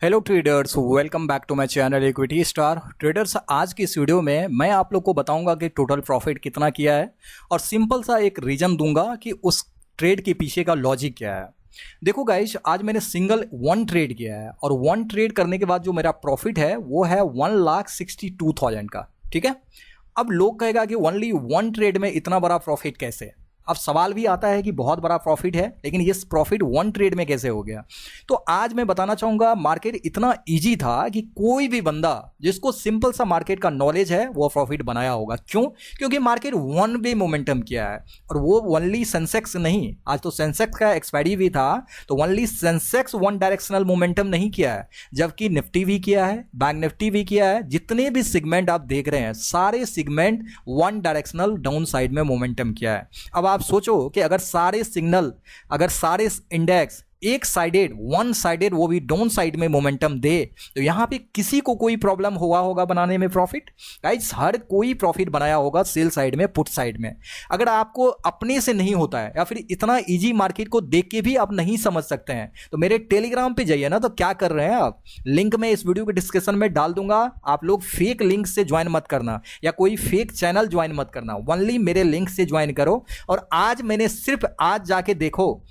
Hello traders, welcome back to my channel equity star traders. आज की इस video में मैं आप लोग को बताऊंगा कि टोटल प्रॉफिट कितना किया है और सिंपल सा एक रीजन दूंगा कि उस ट्रेड के पीछे का लॉजिक क्या है। देखो गाइस, आज मैंने सिंगल वन ट्रेड किया है और वन ट्रेड करने के बाद जो मेरा प्रॉफिट है वो है 1,62,000 का। ठीक है, अब लोग कहेगा कि ओनली वन ट्रेड में इतना बड़ा प्रॉफिट कैसे। अब सवाल भी आता है कि बहुत बड़ा प्रॉफिट है, लेकिन ये प्रॉफिट वन ट्रेड में कैसे हो गया। तो आज मैं बताना चाहूंगा, मार्केट इतना इजी था कि कोई भी बंदा जिसको सिंपल सा मार्केट का नॉलेज है वो प्रॉफिट बनाया होगा। क्यों? क्योंकि मार्केट वन वे मोमेंटम किया है और वो ओनली सेंसेक्स नहीं, आज तो सेंसेक्स का एक्सपायरी भी था, तो only Sensex one directional momentum नहीं किया है, जबकि निफ्टी भी किया है, बैंक निफ्टी भी किया है। जितने भी सेगमेंट आप देख रहे हैं सारे segment one directional down side में मोमेंटम किया है। अब आप सोचो कि अगर सारे सिग्नल, अगर सारे इंडेक्स एक साइडेड, वन साइडेड, वो भी डाउन साइड में मोमेंटम दे, तो यहां पे किसी को कोई प्रॉब्लम हुआ होगा बनाने में प्रॉफिट? गाइस, हर कोई प्रॉफिट बनाया होगा सेल साइड में, पुट साइड में। अगर आपको अपने से नहीं होता है या फिर इतना इजी मार्केट को देख के भी आप नहीं समझ सकते हैं तो मेरे टेलीग्राम पे जाइए ना। तो क्या कर रहे हैं आप, लिंक में इस वीडियो के डिस्क्रिप्शन में डाल दूंगा। आप लोग फेक लिंक से ज्वाइन मत करना या कोई फेक चैनल ज्वाइन मत करना, ओनली मेरे लिंक से ज्वाइन करो। और आज मैंने सिर्फ आज जाके देखो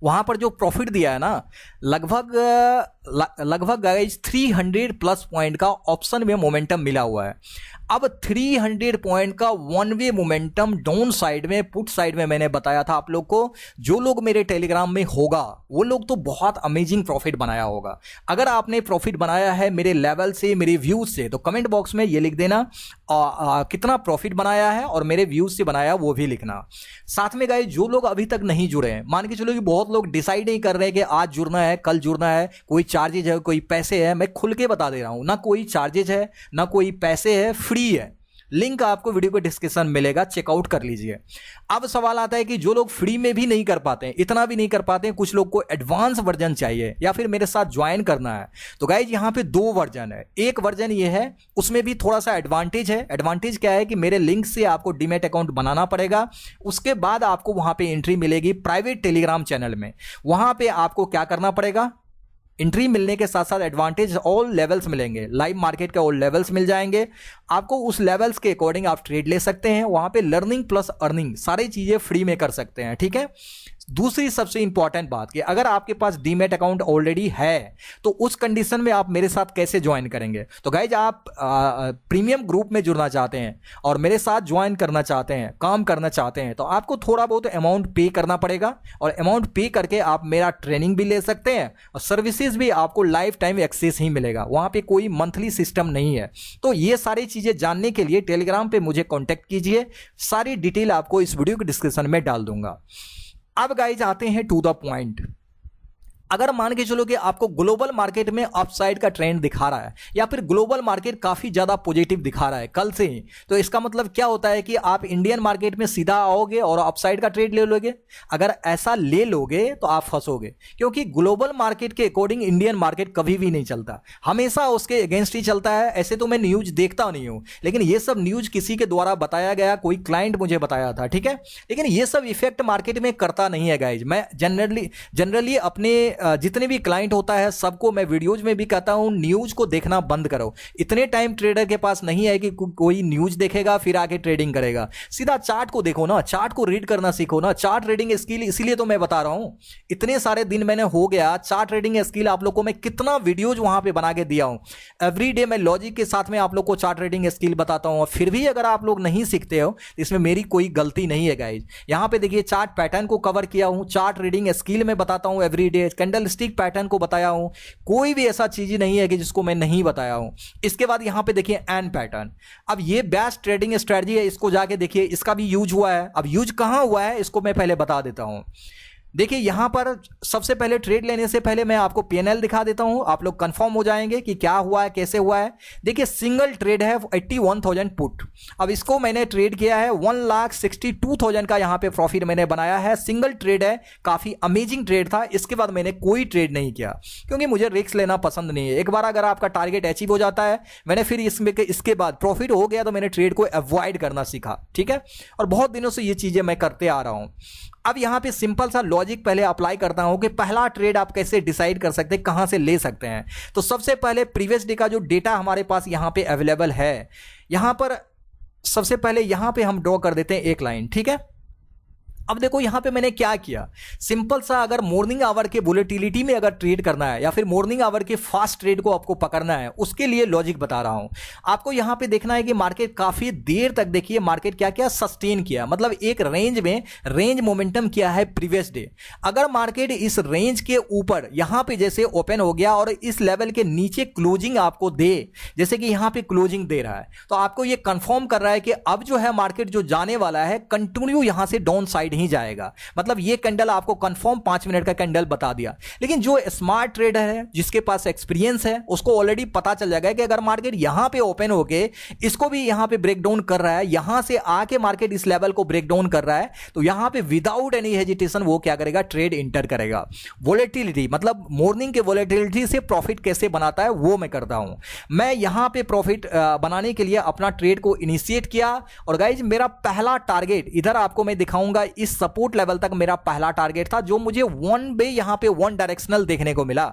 वहां पर जो प्रॉफिट दिया है ना, लगभग गाइस 300 प्लस पॉइंट का ऑप्शन में मोमेंटम मिला हुआ है। अब 300 पॉइंट का one way momentum down side में, पुट साइड में मैंने बताया था आप लोग को। जो लोग मेरे टेलीग्राम में होगा वो लोग तो बहुत अमेजिंग प्रॉफिट बनाया होगा। अगर आपने प्रॉफिट बनाया है मेरे लेवल से, मेरे व्यूज से, तो कमेंट बॉक्स में ये लिख देना कितना प्रॉफिट बनाया है और मेरे व्यूज से बनाया वो भी लिखना। साथ में गाइस, जो लोग अभी तक नहीं जुड़े हैं, मान के चलो कि बहुत लोग डिसाइड नहीं कर रहे हैं कि आज जुड़ना है, कल जुड़ना है, कोई चार्जेज है, कोई पैसे है। मैं खुल के बता दे रहा हूं, ना कोई चार्जेज है ना कोई पैसे है, फ्री है। लिंक आपको वीडियो के डिस्क्रिप्शन मिलेगा, चेकआउट कर लीजिए। अब सवाल आता है कि जो लोग फ्री में भी नहीं कर पाते हैं, इतना भी नहीं कर पाते हैं, कुछ लोग को एडवांस वर्जन चाहिए या फिर मेरे साथ ज्वाइन करना है, तो गाइज यहाँ पे दो वर्जन है। एक वर्जन ये है, उसमें भी थोड़ा सा एडवांटेज है। एडवांटेज क्या है कि मेरे लिंक से आपको डीमैट अकाउंट बनाना पड़ेगा, उसके बाद आपको वहां पे एंट्री मिलेगी प्राइवेट टेलीग्राम चैनल में। वहां पे आपको क्या करना पड़ेगा, एंट्री मिलने के साथ साथ एडवांटेज ऑल लेवल्स मिलेंगे, लाइव मार्केट के ऑल लेवल्स मिल जाएंगे आपको। उस लेवल्स के अकॉर्डिंग आप ट्रेड ले सकते हैं। वहां पे लर्निंग प्लस अर्निंग सारी चीजें फ्री में कर सकते हैं। ठीक है, दूसरी सबसे इंपॉर्टेंट बात कि अगर आपके पास डीमैट अकाउंट ऑलरेडी है तो उस कंडीशन में आप मेरे साथ कैसे ज्वाइन करेंगे। तो गाइज, आप प्रीमियम ग्रुप में जुड़ना चाहते हैं और मेरे साथ ज्वाइन करना चाहते हैं, काम करना चाहते हैं, तो आपको थोड़ा बहुत अमाउंट पे करना पड़ेगा और अमाउंट पे करके आप मेरा ट्रेनिंग भी ले सकते हैं और सर्विसेज भी आपको लाइफ टाइम एक्सेस ही मिलेगा। वहां पे कोई मंथली सिस्टम नहीं है। तो ये सारी चीजें जानने के लिए टेलीग्राम पे मुझे कॉन्टेक्ट कीजिए, सारी डिटेल आपको इस वीडियो के डिस्क्रिप्शन में डाल दूंगा। अब गाइज आते हैं टू द पॉइंट। अगर मान के चलो कि आपको ग्लोबल मार्केट में अपसाइड का ट्रेंड दिखा रहा है या फिर ग्लोबल मार्केट काफी ज्यादा पॉजिटिव दिखा रहा है कल से ही, तो इसका मतलब क्या होता है कि आप इंडियन मार्केट में सीधा आओगे और अपसाइड का ट्रेड ले लोगे। अगर ऐसा ले लोगे तो आप फंसोगे, क्योंकि ग्लोबल मार्केट के अकॉर्डिंग इंडियन मार्केट कभी भी नहीं चलता, हमेशा उसके अगेंस्ट ही चलता है। ऐसे तो मैं न्यूज देखता नहीं हूं, लेकिन ये सब न्यूज किसी के द्वारा बताया गया, कोई क्लाइंट मुझे बताया था। ठीक है, लेकिन ये सब इफेक्ट मार्केट में करता नहीं है गाइज। मैं जनरली अपने जितने भी क्लाइंट होता है सबको मैं वीडियोज में भी कहता हूं, न्यूज को देखना बंद करो। इतने टाइम ट्रेडर के पास नहीं है कि कोई न्यूज देखेगा फिर आके ट्रेडिंग करेगा। सीधा चार्ट को देखो ना, चार्ट को रीड करना सीखो ना। चार्ट ट्रेडिंग स्किल, इसीलिए तो मैं बता रहा हूं, इतने सारे दिन मैंने हो गया चार्ट ट्रेडिंग स्किल आप लोग को मैं कितना वीडियोज वहां पे बना के दिया हूं। एवरी डे मैं लॉजिक के साथ में आप लोग को चार्ट ट्रेडिंग स्किल बताता हूं, और फिर भी अगर आप लोग नहीं सीखते हो तो इसमें मेरी कोई गलती नहीं है गाइज। यहां पे देखिए, चार्ट पैटर्न को कवर किया हूं, चार्ट रीडिंग स्किल में बताता हूं every day, candle stick pattern को बताया हूं, कोई भी ऐसा चीज नहीं है कि जिसको मैं नहीं बताया हूं। इसके बाद यहां पे देखिए एन पैटर्न। अब ये बेस्ट ट्रेडिंग स्ट्रेटजी है, इसको जाके देखिए, इसका भी यूज हुआ है। अब यूज कहां हुआ है इसको मैं पहले बता देता हूं। देखिए, यहां पर सबसे पहले ट्रेड लेने से पहले मैं आपको पीएनएल दिखा देता हूं, आप लोग कंफर्म हो जाएंगे कि क्या हुआ है, कैसे हुआ है। देखिए, सिंगल ट्रेड है 81,000 पुट। अब इसको मैंने ट्रेड किया है 1,62,000 का, यहां पे प्रॉफिट मैंने बनाया है। सिंगल ट्रेड है, काफी अमेजिंग ट्रेड था। इसके बाद मैंने कोई ट्रेड नहीं किया, क्योंकि मुझे रिस्क लेना पसंद नहीं है। एक बार अगर आपका टारगेट अचीव हो जाता है, मैंने फिर इसके बाद प्रॉफिट हो गया तो मैंने ट्रेड को अवॉइड करना सीखा। ठीक है, और बहुत दिनों से ये चीजें मैं करते आ रहा हूं। अब यहां पे सिंपल सा लॉजिक पहले अप्लाई करता हूं कि पहला ट्रेड आप कैसे डिसाइड कर सकते हैं, कहां से ले सकते हैं। तो सबसे पहले प्रीवियस डे का जो डेटा हमारे पास यहां पे अवेलेबल है, यहां पर सबसे पहले यहां पे हम ड्रॉ कर देते हैं एक लाइन, ठीक है। अब देखो यहां पे मैंने क्या किया, सिंपल सा, अगर मॉर्निंग आवर के वोलेटिलिटी में अगर ट्रेड करना है या फिर मॉर्निंग आवर के फास्ट ट्रेड को आपको पकड़ना है, उसके लिए लॉजिक बता रहा हूं आपको। यहां पे देखना है कि मार्केट काफी देर तक, देखिए मार्केट क्या क्या सस्टेन किया, मतलब एक रेंज में रेंज मोमेंटम किया है प्रीवियस डे। अगर मार्केट इस रेंज के ऊपर यहां पे जैसे ओपन हो गया और इस लेवल के नीचे क्लोजिंग आपको दे, जैसे कि यहां पे क्लोजिंग दे रहा है, तो आपको ये कंफर्म कर रहा है कि अब जो है मार्केट जो जाने वाला है कंटिन्यू यहां से डाउन साइड ही जाएगा। मतलब ये कैंडल आपको कंफर्म 5 मिनट का कैंडल बता दिया। लेकिन जो स्मार्ट ट्रेडर है, जिसके पास एक्सपीरियंस है, उसको ऑलरेडी पता चल जाएगा कि अगर मार्केट यहां पे ओपन होके इसको भी यहां पे ब्रेक डाउन कर रहा है, यहां से आके मार्केट इस लेवल को ब्रेक डाउन कर रहा है, तो यहां पे विदाउट एनी हेजिटेशन वो क्या करेगा, ट्रेड इंटर करेगा। वोलेटिलिटी, मतलब मॉर्निंग के वोलेटिलिटी से प्रॉफिट कैसे बनाता है वो मैं करता हूं। मैं यहां पे प्रॉफिट बनाने के लिए अपना ट्रेड को इनिशिएट किया और गाइज मेरा पहला टारगेट इधर आपको मैं दिखाऊंगा, इस सपोर्ट लेवल तक मेरा पहला टारगेट था जो मुझे वन वे यहां पे वन डायरेक्शनल देखने को मिला।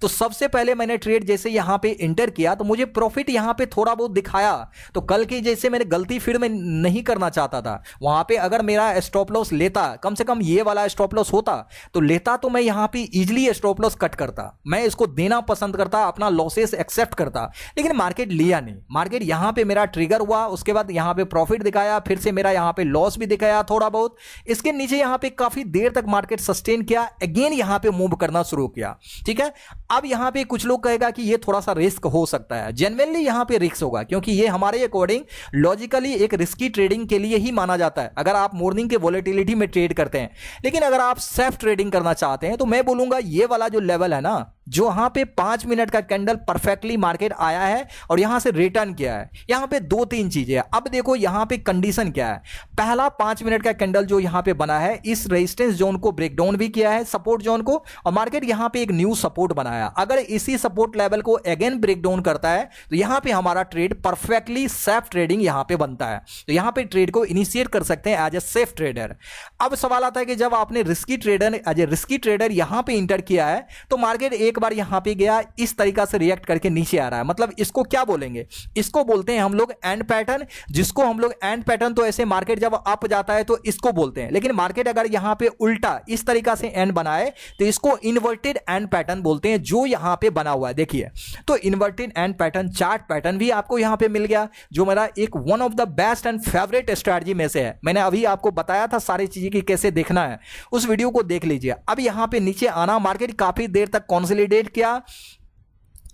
तो सबसे पहले मैंने ट्रेड जैसे यहां पे इंटर किया तो मुझे प्रॉफिट यहां पे थोड़ा बहुत दिखाया। तो कल की जैसे मैंने गलती फिर मैं नहीं करना चाहता था, वहां पे अगर मेरा स्टॉप लॉस लेता, कम से कम ये वाला स्टॉप लॉस होता तो लेता, तो मैं यहां पे इजीली स्टॉप लॉस कट करता, मैं इसको देना पसंद करता, अपना लॉसेस एक्सेप्ट करता। लेकिन मार्केट लिया नहीं, मार्केट यहां पे मेरा ट्रिगर हुआ, उसके बाद यहां पे प्रॉफिट दिखाया, फिर से मेरा यहां पे लॉस भी दिखाया थोड़ा बहुत। इसके नीचे यहां पे काफी देर तक मार्केट सस्टेन किया, अगेन यहां पे मूव करना शुरू किया, ठीक है। अब यहां पे कुछ लोग कहेगा कि ये थोड़ा सा रिस्क हो सकता है, जेन्युइनली यहां पे रिस्क होगा क्योंकि ये हमारे अकॉर्डिंग लॉजिकली एक रिस्की ट्रेडिंग के लिए ही माना जाता है अगर आप मॉर्निंग के वोलेटिलिटी में ट्रेड करते हैं। लेकिन अगर आप सेफ ट्रेडिंग करना चाहते हैं तो मैं बोलूंगा ये वाला जो लेवल है ना, जो यहां पे 5 मिनट का कैंडल परफेक्टली मार्केट आया है और यहां से रिटर्न किया है, यहां पे 2-3 चीजें हैं। अब देखो यहां पे कंडीशन क्या है, पहला 5 मिनट का कैंडल जो यहां पे बना है, इस रेजिस्टेंस जोन को ब्रेक डाउन भी किया है, सपोर्ट जोन को, और मार्केट यहां पे एक न्यू सपोर्ट बनाया। अगर इसी सपोर्ट लेवल को अगेन ब्रेक डाउन करता है तो यहां पे हमारा ट्रेड परफेक्टली सेफ ट्रेडिंग यहां पे बनता है, तो यहां पे ट्रेड को इनिशिएट कर सकते हैं एज ए सेफ ट्रेडर। अब सवाल आता है कि जब आपने risky trader as a risky trader यहां पे इंटर किया है तो मार्केट एक बार यहां पे गया, इस तरीका से रिएक्ट करके नीचे आ रहा है, मतलब इसको क्या बोलेंगे, इसको बोलते हैं हम लोग एंड पैटर्न, जिसको हम लोग एंड पैटर्न, तो ऐसे मार्केट जब अप जाता है तो इसको बोलते हैं। लेकिन मार्केट अगर यहां पे उल्टा इस तरीका से एंड बनाए तो इसको इन्वर्टेड एंड पैटर्न बोलते हैं, जो यहां पे बना हुआ है देखिए। तो inverted and pattern chart pattern भी आपको यहां पे मिल गया, जो मेरा एक one of the best and favourite strategy में से है। मैंने अभी आपको बताया था सारी चीजें की कैसे देखना है, उस वीडियो को देख लीजिए। अब यहां पे नीचे आना, मार्केट काफी देर तक कंसोलिडेट किया,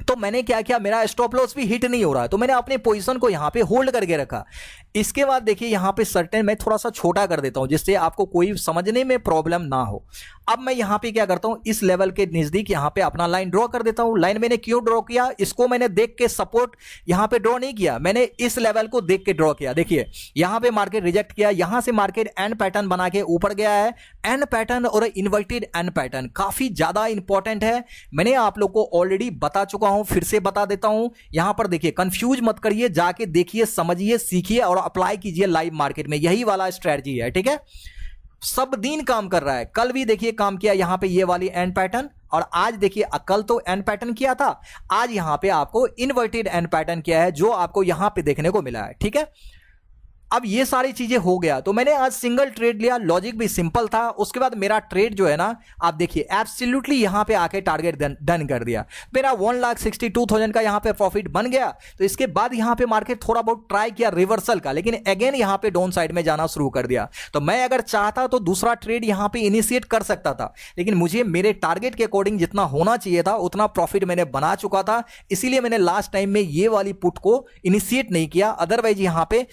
तो मैंने क्या किया, मेरा स्टॉप लॉस भी हिट नहीं हो रहा है तो मैंने अपने पोजीशन को यहां पे होल्ड करके रखा। इसके बाद देखिए यहां पे सर्टेन मैं थोड़ा सा छोटा कर देता हूं जिससे आपको कोई समझने में प्रॉब्लम ना हो। अब मैं यहां पे क्या करता हूं, इस लेवल के नजदीक यहां पे अपना लाइन ड्रॉ कर देता हूं। लाइन मैंने क्यों ड्रॉ किया, इसको मैंने देख के सपोर्ट यहां पे ड्रॉ नहीं किया, मैंने इस लेवल को देख के ड्रॉ किया। देखिए यहां पे मार्केट रिजेक्ट किया, यहां से मार्केट एंड पैटर्न बना के ऊपर गया है। एंड पैटर्न और इन्वर्टेड एंड पैटर्न काफी ज्यादा इंपॉर्टेंट है, मैंने आप लोग को ऑलरेडी बता चुका हूं, फिर से बता देता हूं। यहां पर देखिए कंफ्यूज मत करिए, जाके देखिए, समझिए, सीखिए और अप्लाई कीजिए लाइव मार्केट में, यही वाला स्ट्रेटजी है, ठीक है। सब दिन काम कर रहा है, कल भी देखिए काम किया यहां पे ये वाली एंड पैटर्न, और आज देखिए कल तो एंड पैटर्न किया था, आज यहां पे आपको इन्वर्टेड एंड पैटर्न किया है, जो आपको यहां पे देखने को मिला है, ठीक है। अब ये सारी चीजें हो गया तो मैंने आज सिंगल ट्रेड लिया, लॉजिक भी सिंपल था। उसके बाद मेरा ट्रेड जो है ना, आप देखिए एब्सोल्युटली यहां पे आके टारगेट डन कर दिया, मेरा 1,62,000 का यहां पे प्रॉफिट बन गया। तो इसके बाद यहां पे मार्केट थोड़ा बहुत ट्राई किया रिवर्सल का, लेकिन अगेन यहां पे डाउन साइड में जाना शुरू कर दिया। तो मैं अगर चाहता तो दूसरा ट्रेड यहां पे इनिशिएट कर सकता था, लेकिन मुझे मेरे टारगेट के अकॉर्डिंग जितना होना चाहिए था उतना प्रॉफिट मैंने बना चुका था, इसीलिए मैंने लास्ट टाइम में ये वाली पुट को इनिशिएट नहीं किया। अदरवाइज यहां पे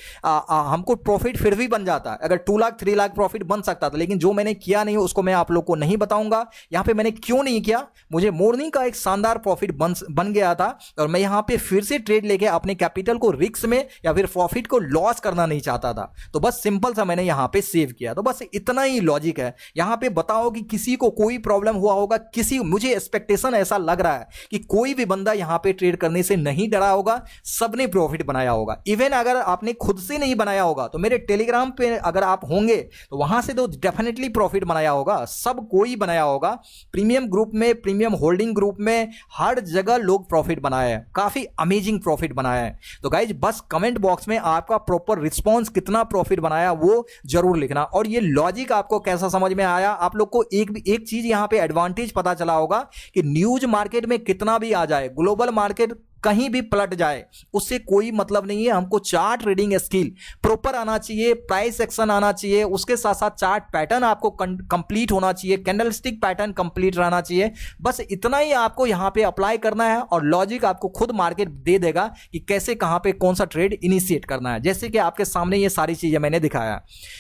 हमको प्रॉफिट फिर भी बन जाता, अगर 2 लाख 3 लाख प्रॉफिट बन सकता था, लेकिन जो मैंने किया नहीं उसको मैं आप लोग को नहीं बताऊंगा। यहां पे मैंने क्यों नहीं किया, मुझे मॉर्निंग का एक शानदार प्रॉफिट बन गया था और मैं यहां पे फिर से ट्रेड लेके अपने कैपिटल को रिस्क में या फिर प्रॉफिट को लॉस करना नहीं चाहता था, तो बस सिंपल सा मैंने यहां पे सेव किया। तो बस इतना ही लॉजिक है। यहां पे बताओ कि किसी को कोई प्रॉब्लम हुआ होगा, किसी, मुझे एक्सपेक्टेशन ऐसा लग रहा है कि कोई भी बंदा यहां पे ट्रेड करने से नहीं डरा होगा, सबने प्रॉफिट बनाया होगा। इवन अगर आपने खुद से नहीं बनाया बनाया होगा, तो मेरे टेलीग्राम पे अगर आप होंगे तो वहां से तो डेफिनेटली प्रॉफिट बनाया होगा, सब कोई बनाया होगा। प्रीमियम ग्रुप में, प्रीमियम होल्डिंग ग्रुप में हर जगह लोग प्रॉफिट बनाए हैं, काफी अमेजिंग प्रॉफिट बनाया है। तो गाइज बस कमेंट बॉक्स में आपका प्रॉपर रिस्पॉन्स कितना प्रॉफिट बनाया वो जरूर लिखना। और ये लॉजिक आपको कैसा समझ में आया, आप लोग को एक चीज यहां पे एडवांटेज पता चला होगा कि न्यूज मार्केट में कितना भी आ जाए, ग्लोबल मार्केट कहीं भी पलट जाए, उससे कोई मतलब नहीं है। हमको चार्ट रीडिंग स्किल प्रॉपर आना चाहिए, प्राइस एक्शन आना चाहिए, उसके साथ साथ चार्ट पैटर्न आपको कंप्लीट होना चाहिए, कैंडलस्टिक पैटर्न कंप्लीट रहना चाहिए। बस इतना ही आपको यहां पे अप्लाई करना है और लॉजिक आपको खुद मार्केट दे देगा कि कैसे कहां पे कौन सा ट्रेड इनिशिएट करना है, जैसे कि आपके सामने ये सारी चीजें मैंने दिखाया।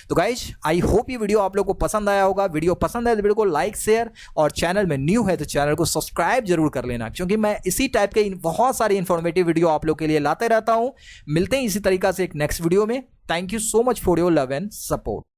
तो गाइज आई होप ये वीडियो आप लोग को पसंद आया होगा। वीडियो पसंद आए तो वीडियो को लाइक, शेयर, और चैनल में न्यू है तो चैनल को सब्सक्राइब जरूर कर लेना, क्योंकि मैं इसी टाइप के बहुत सारे इंफॉर्मेटिव वीडियो आप लोग के लिए लाते रहता हूं। मिलते हैं इसी तरीका से एक नेक्स्ट वीडियो में। Thank you so much for your love and support.